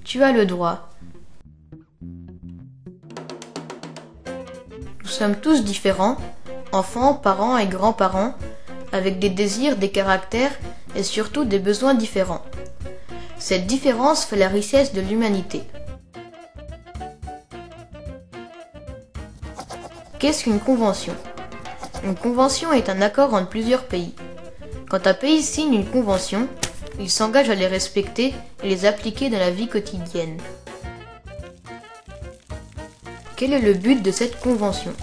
Tu as le droit. Nous sommes tous différents, enfants, parents et grands-parents, avec des désirs, des caractères et surtout des besoins différents. Cette différence fait la richesse de l'humanité. Qu'est-ce qu'une convention? Une convention est un accord entre plusieurs pays. Quand un pays signe une convention, il s'engage à les respecter et les appliquer dans la vie quotidienne. Quel est le but de cette convention?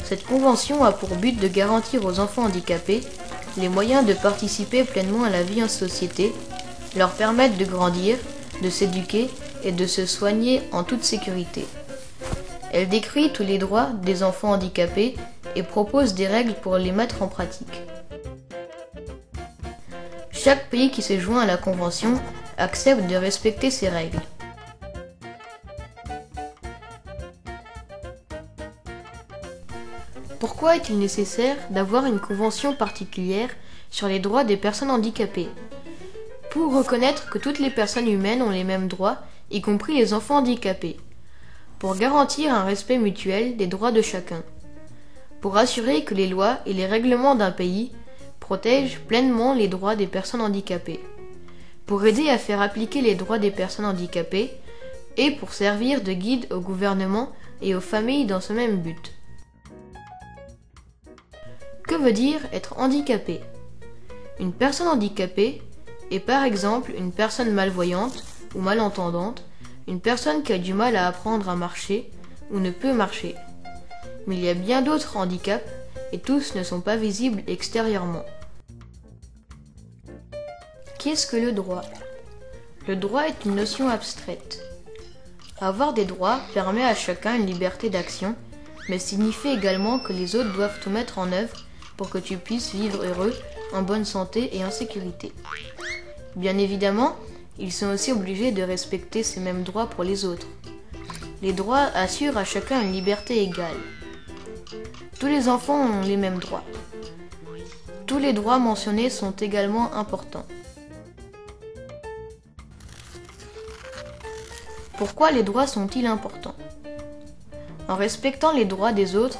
Cette convention a pour but de garantir aux enfants handicapés les moyens de participer pleinement à la vie en société, leur permettre de grandir, de s'éduquer et de se soigner en toute sécurité. Elle décrit tous les droits des enfants handicapés et propose des règles pour les mettre en pratique. Chaque pays qui se joint à la Convention accepte de respecter ces règles. Pourquoi est-il nécessaire d'avoir une convention particulière sur les droits des personnes handicapées? Pour reconnaître que toutes les personnes humaines ont les mêmes droits, y compris les enfants handicapés. Pour garantir un respect mutuel des droits de chacun. Pour assurer que les lois et les règlements d'un pays protègent pleinement les droits des personnes handicapées. Pour aider à faire appliquer les droits des personnes handicapées et pour servir de guide au gouvernement et aux familles dans ce même but. Que veut dire être handicapé? Une personne handicapée est par exemple une personne malvoyante ou malentendante, une personne qui a du mal à apprendre à marcher ou ne peut marcher. Mais il y a bien d'autres handicaps et tous ne sont pas visibles extérieurement. Qu'est-ce que le droit? Le droit est une notion abstraite. Avoir des droits permet à chacun une liberté d'action, mais signifie également que les autres doivent tout mettre en œuvre pour que tu puisses vivre heureux, en bonne santé et en sécurité. Bien évidemment, ils sont aussi obligés de respecter ces mêmes droits pour les autres. Les droits assurent à chacun une liberté égale. Tous les enfants ont les mêmes droits. Tous les droits mentionnés sont également importants. Pourquoi les droits sont-ils importants? En respectant les droits des autres,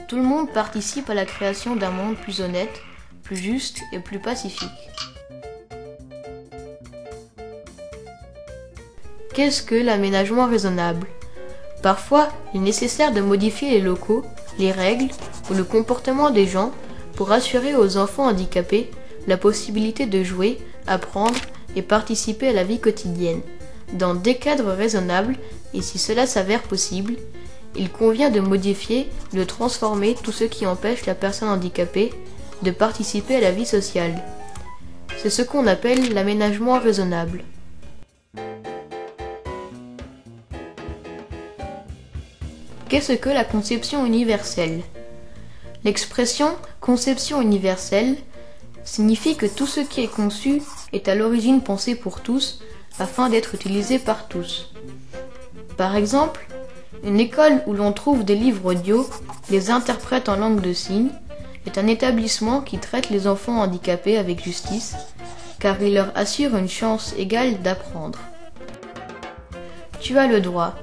tout le monde participe à la création d'un monde plus honnête, plus juste et plus pacifique. Qu'est-ce que l'aménagement raisonnable? Parfois, il est nécessaire de modifier les locaux, les règles ou le comportement des gens pour assurer aux enfants handicapés la possibilité de jouer, apprendre et participer à la vie quotidienne. Dans des cadres raisonnables, et si cela s'avère possible, il convient de modifier, de transformer tout ce qui empêche la personne handicapée de participer à la vie sociale. C'est ce qu'on appelle l'aménagement raisonnable. Qu'est-ce que la conception universelle? L'expression « conception universelle » signifie que tout ce qui est conçu est à l'origine pensé pour tous afin d'être utilisé par tous. Par exemple, une école où l'on trouve des livres audio, des interprètes en langue de signes, est un établissement qui traite les enfants handicapés avec justice, car il leur assure une chance égale d'apprendre. Tu as le droit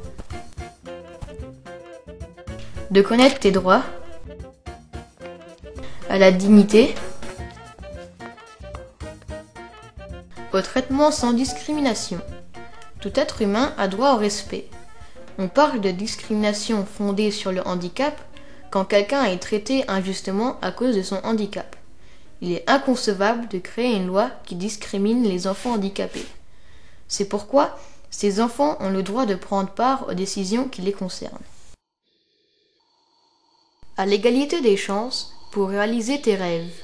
de connaître tes droits, à la dignité, au traitement sans discrimination. Tout être humain a droit au respect. On parle de discrimination fondée sur le handicap quand quelqu'un est traité injustement à cause de son handicap. Il est inconcevable de créer une loi qui discrimine les enfants handicapés. C'est pourquoi ces enfants ont le droit de prendre part aux décisions qui les concernent. À l'égalité des chances pour réaliser tes rêves.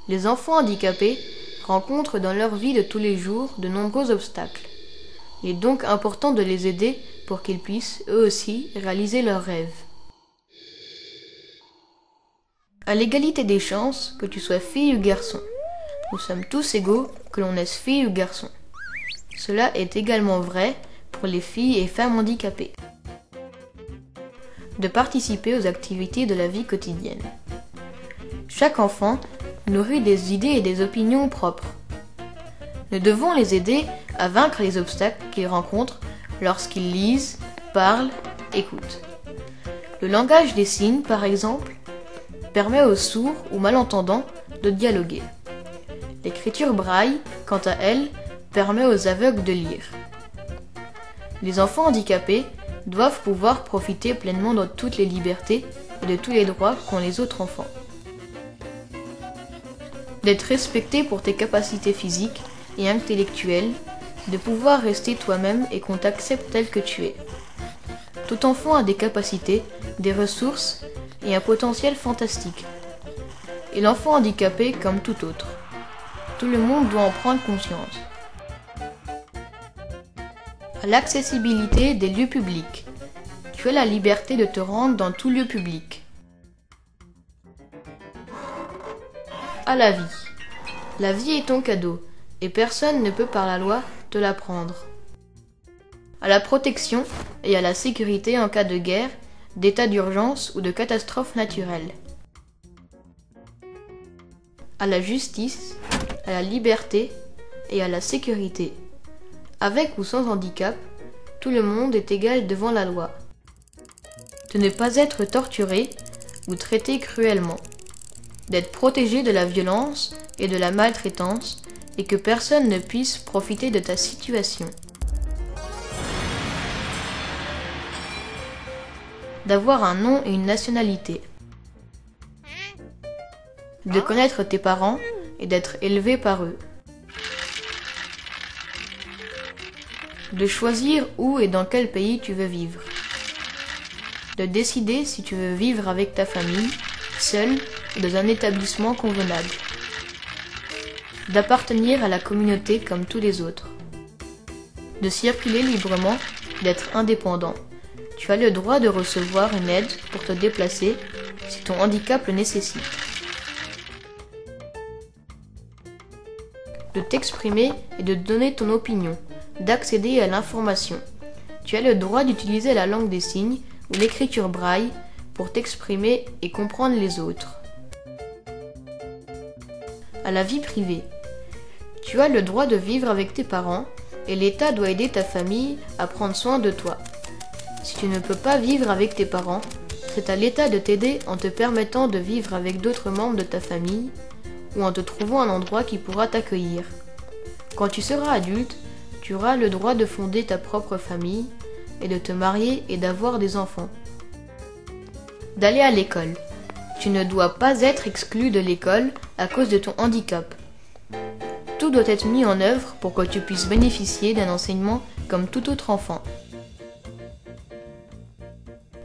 Les enfants handicapés rencontrent dans leur vie de tous les jours de nombreux obstacles. Il est donc important de les aider pour qu'ils puissent, eux aussi, réaliser leurs rêves. À l'égalité des chances, que tu sois fille ou garçon. Nous sommes tous égaux, que l'on naisse fille ou garçon. Cela est également vrai pour les filles et femmes handicapées. De participer aux activités de la vie quotidienne. Chaque enfant nourris des idées et des opinions propres. Nous devons les aider à vaincre les obstacles qu'ils rencontrent lorsqu'ils lisent, parlent, écoutent. Le langage des signes, par exemple, permet aux sourds ou malentendants de dialoguer. L'écriture braille, quant à elle, permet aux aveugles de lire. Les enfants handicapés doivent pouvoir profiter pleinement de toutes les libertés et de tous les droits qu'ont les autres enfants. D'être respecté pour tes capacités physiques et intellectuelles, de pouvoir rester toi-même et qu'on t'accepte tel que tu es. Tout enfant a des capacités, des ressources et un potentiel fantastique. Et l'enfant handicapé comme tout autre. Tout le monde doit en prendre conscience. À l'accessibilité des lieux publics. Tu as la liberté de te rendre dans tout lieu public. À la vie. La vie est ton cadeau, et personne ne peut par la loi te la prendre. À la protection et à la sécurité en cas de guerre, d'état d'urgence ou de catastrophe naturelle. À la justice, à la liberté et à la sécurité. Avec ou sans handicap, tout le monde est égal devant la loi. De ne pas être torturé ou traité cruellement. D'être protégé de la violence et de la maltraitance et que personne ne puisse profiter de ta situation. D'avoir un nom et une nationalité. De connaître tes parents et d'être élevé par eux. De choisir où et dans quel pays tu veux vivre. De décider si tu veux vivre avec ta famille, seul ou dans un établissement convenable. D'appartenir à la communauté comme tous les autres. De circuler librement, d'être indépendant. Tu as le droit de recevoir une aide pour te déplacer si ton handicap le nécessite. De t'exprimer et de donner ton opinion, d'accéder à l'information. Tu as le droit d'utiliser la langue des signes ou l'écriture braille pour t'exprimer et comprendre les autres. À la vie privée. Tu as le droit de vivre avec tes parents et l'État doit aider ta famille à prendre soin de toi. Si tu ne peux pas vivre avec tes parents, c'est à l'État de t'aider en te permettant de vivre avec d'autres membres de ta famille ou en te trouvant un endroit qui pourra t'accueillir. Quand tu seras adulte, tu auras le droit de fonder ta propre famille et de te marier et d'avoir des enfants. D'aller à l'école. Tu ne dois pas être exclu de l'école à cause de ton handicap. Tout doit être mis en œuvre pour que tu puisses bénéficier d'un enseignement comme tout autre enfant.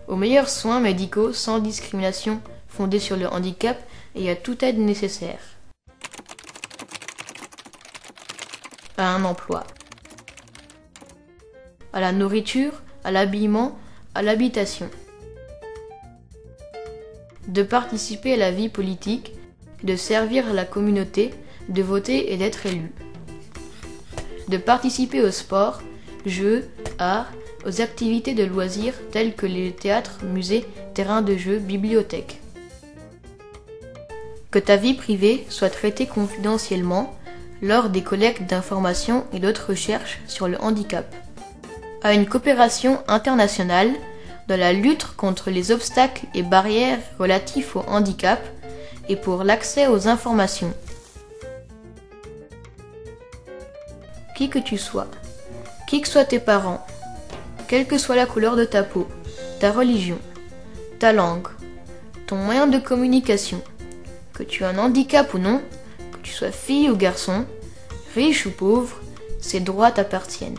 Aux meilleurs soins médicaux sans discrimination fondée sur le handicap et à toute aide nécessaire. À un emploi. À la nourriture, à l'habillement, à l'habitation. De participer à la vie politique, de servir la communauté, de voter et d'être élu. De participer au sport, jeux, arts, aux activités de loisirs telles que les théâtres, musées, terrains de jeux, bibliothèques. Que ta vie privée soit traitée confidentiellement lors des collectes d'informations et d'autres recherches sur le handicap. À une coopération internationale dans la lutte contre les obstacles et barrières relatifs au handicap et pour l'accès aux informations. Qui que tu sois, qui que soient tes parents, quelle que soit la couleur de ta peau, ta religion, ta langue, ton moyen de communication, que tu aies un handicap ou non, que tu sois fille ou garçon, riche ou pauvre, ces droits t'appartiennent.